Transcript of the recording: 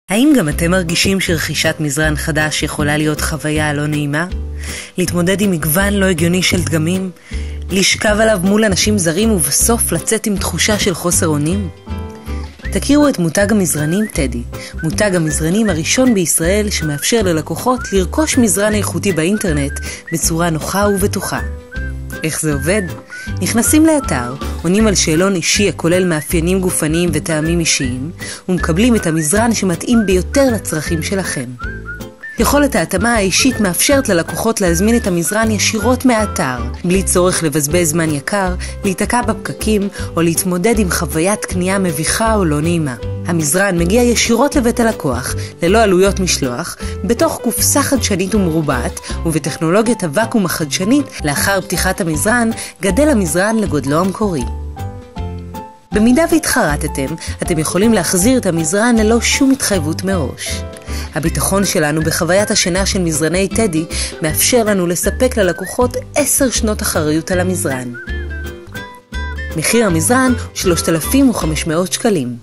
האם גם אתם מרגישים שרכישת מזרן חדש יכולה להיות חוויה לא נעימה? להתמודד עם מגוון לא הגיוני של דגמים? לשכב עליו מול אנשים זרים ובסוף לצאת עם תחושה של חוסר אונים? תכירו את מותג המזרנים טדי, מותג המזרנים הראשון בישראל שמאפשר ללקוחות לרכוש מזרן איכותי באינטרנט בצורה נוחה ובטוחה. איך זה עובד? נכנסים לאתר, עונים על שאלון אישי הכולל מאפיינים גופניים וטעמים אישיים, ומקבלים את המזרן שמתאים ביותר לצרכים שלכם. יכולת ההתאמה האישית מאפשרת ללקוחות להזמין את המזרן ישירות מהאתר, בלי צורך לבזבז זמן יקר, להיתקע בפקקים או להתמודד עם חוויית קנייה מביכה או לא נעימה. המזרן מגיע ישירות לבית הלקוח, ללא עלויות משלוח, בתוך קופסה חדשנית ומרובעת, ובטכנולוגיית הוואקום החדשנית, לאחר פתיחת המזרן, גדל המזרן לגודלו המקורי. במידה והתחרטתם, אתם יכולים להחזיר את המזרן ללא שום התחייבות מראש. הביטחון שלנו בחוויית השינה של מזרני טדי מאפשר לנו לספק ללקוחות 10 שנות אחריות על המזרן. מחיר המזרן 3,500 שקלים.